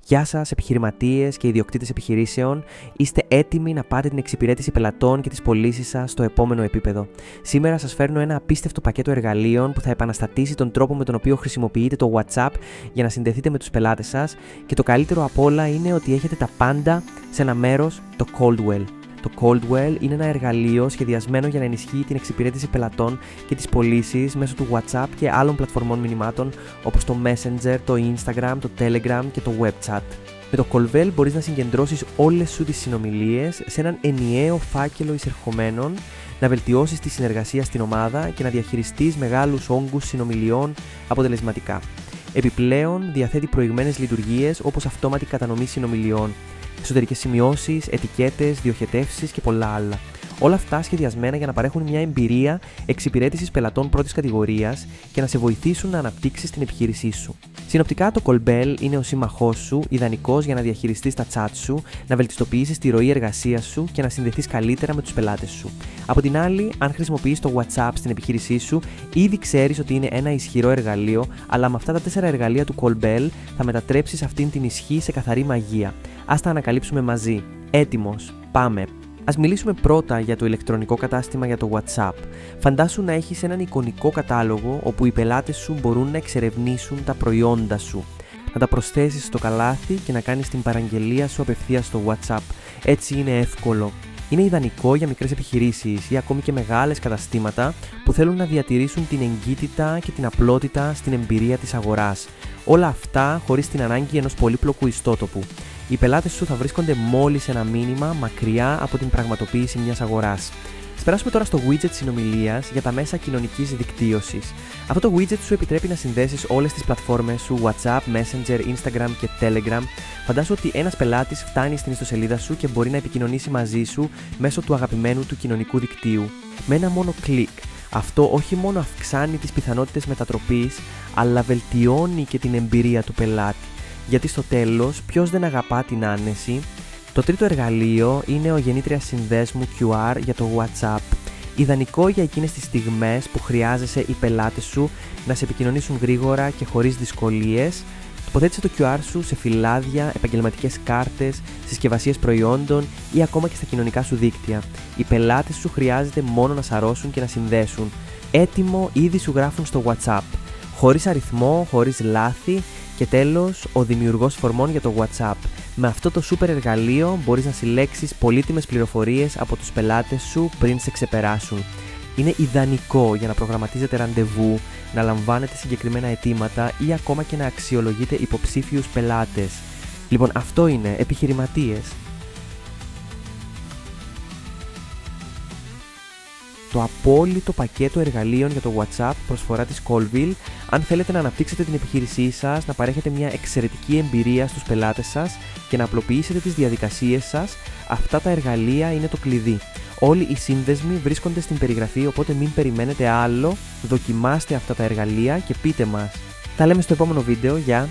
Γεια σας, επιχειρηματίες και ιδιοκτήτες επιχειρήσεων. Είστε έτοιμοι να πάτε την εξυπηρέτηση πελατών και τις πωλήσεις σας στο επόμενο επίπεδο. Σήμερα σας φέρνω ένα απίστευτο πακέτο εργαλείων που θα επαναστατήσει τον τρόπο με τον οποίο χρησιμοποιείτε το WhatsApp για να συνδεθείτε με τους πελάτες σας. Και το καλύτερο απ' όλα είναι ότι έχετε τα πάντα σε ένα μέρος, το Coldwell. Το Coldwell είναι ένα εργαλείο σχεδιασμένο για να ενισχύει την εξυπηρέτηση πελατών και τις πωλήσεις μέσω του WhatsApp και άλλων πλατφορμών μηνυμάτων όπως το Messenger, το Instagram, το Telegram και το WebChat. Με το Coldwell μπορείς να συγκεντρώσεις όλες σου τις συνομιλίες σε έναν ενιαίο φάκελο εισερχομένων, να βελτιώσεις τη συνεργασία στην ομάδα και να διαχειριστείς μεγάλους όγκους συνομιλιών αποτελεσματικά. Επιπλέον, διαθέτει προηγμένες λειτουργίες όπως αυτόματη κατανομή συνομιλιών, εσωτερικές σημειώσεις, ετικέτες, διοχετεύσεις και πολλά άλλα. Όλα αυτά σχεδιασμένα για να παρέχουν μια εμπειρία εξυπηρέτησης πελατών πρώτης κατηγορίας και να σε βοηθήσουν να αναπτύξεις την επιχείρησή σου. Συνοπτικά, το Coldwell είναι ο σύμμαχός σου, ιδανικός για να διαχειριστείς τα chat σου, να βελτιστοποιήσεις τη ροή εργασίας σου και να συνδεθείς καλύτερα με τους πελάτες σου. Από την άλλη, αν χρησιμοποιείς το WhatsApp στην επιχείρησή σου, ήδη ξέρεις ότι είναι ένα ισχυρό εργαλείο, αλλά με αυτά τα 4 εργαλεία του Coldwell θα μετατρέψεις αυτήν την ισχύ σε καθαρή μαγεία. Ας τα ανακαλύψουμε μαζί. Έτοιμος, πάμε! Ας μιλήσουμε πρώτα για το ηλεκτρονικό κατάστημα για το WhatsApp. Φαντάσου να έχεις έναν εικονικό κατάλογο όπου οι πελάτες σου μπορούν να εξερευνήσουν τα προϊόντα σου, να τα προσθέσεις στο καλάθι και να κάνεις την παραγγελία σου απευθείας στο WhatsApp. Έτσι είναι εύκολο. Είναι ιδανικό για μικρές επιχειρήσεις ή ακόμη και μεγάλες καταστήματα που θέλουν να διατηρήσουν την εγκύτητα και την απλότητα στην εμπειρία της αγοράς. Όλα αυτά χωρίς την ανάγκη ενός πολύπλοκου ιστότοπου. Οι πελάτες σου θα βρίσκονται μόλις ένα μήνυμα μακριά από την πραγματοποίηση μιας αγοράς. Ας περάσουμε τώρα στο widget συνομιλίας για τα μέσα κοινωνικής δικτύωσης. Αυτό το widget σου επιτρέπει να συνδέσεις όλες τις πλατφόρμες σου WhatsApp, Messenger, Instagram και Telegram. Φαντάσου ότι ένας πελάτης φτάνει στην ιστοσελίδα σου και μπορεί να επικοινωνήσει μαζί σου μέσω του αγαπημένου του κοινωνικού δικτύου. Με ένα μόνο κλικ. Αυτό όχι μόνο αυξάνει τις πιθανότητες μετατροπής, αλλά βελτιώνει και την εμπειρία του πελάτη. Γιατί στο τέλος, ποιος δεν αγαπά την άνεση? Το τρίτο εργαλείο είναι ο γεννήτριας συνδέσμου QR για το WhatsApp. Ιδανικό για εκείνες τις στιγμές που χρειάζεσαι οι πελάτες σου να σε επικοινωνήσουν γρήγορα και χωρίς δυσκολίες. Τοποθέτησε το QR σου σε φυλάδια, επαγγελματικές κάρτες, συσκευασίες προϊόντων ή ακόμα και στα κοινωνικά σου δίκτυα. Οι πελάτες σου χρειάζεται μόνο να σαρώσουν και να συνδέσουν. Έτοιμο, ήδη σου γράφουν στο WhatsApp. Χωρίς αριθμό, χωρίς λάθη. Και τέλος, ο δημιουργός φορμών για το WhatsApp. Με αυτό το super εργαλείο μπορείς να συλλέξεις πολύτιμες πληροφορίες από τους πελάτες σου πριν σε ξεπεράσουν. Είναι ιδανικό για να προγραμματίζετε ραντεβού, να λαμβάνετε συγκεκριμένα αιτήματα ή ακόμα και να αξιολογείτε υποψήφιους πελάτες. Λοιπόν, αυτό είναι, επιχειρηματίες. Το απόλυτο πακέτο εργαλείων για το WhatsApp προσφορά της Coldwell. Αν θέλετε να αναπτύξετε την επιχείρησή σας, να παρέχετε μια εξαιρετική εμπειρία στους πελάτες σας και να απλοποιήσετε τις διαδικασίες σας, αυτά τα εργαλεία είναι το κλειδί. Όλοι οι σύνδεσμοι βρίσκονται στην περιγραφή, οπότε μην περιμένετε άλλο, δοκιμάστε αυτά τα εργαλεία και πείτε μας. Τα λέμε στο επόμενο βίντεο, γεια!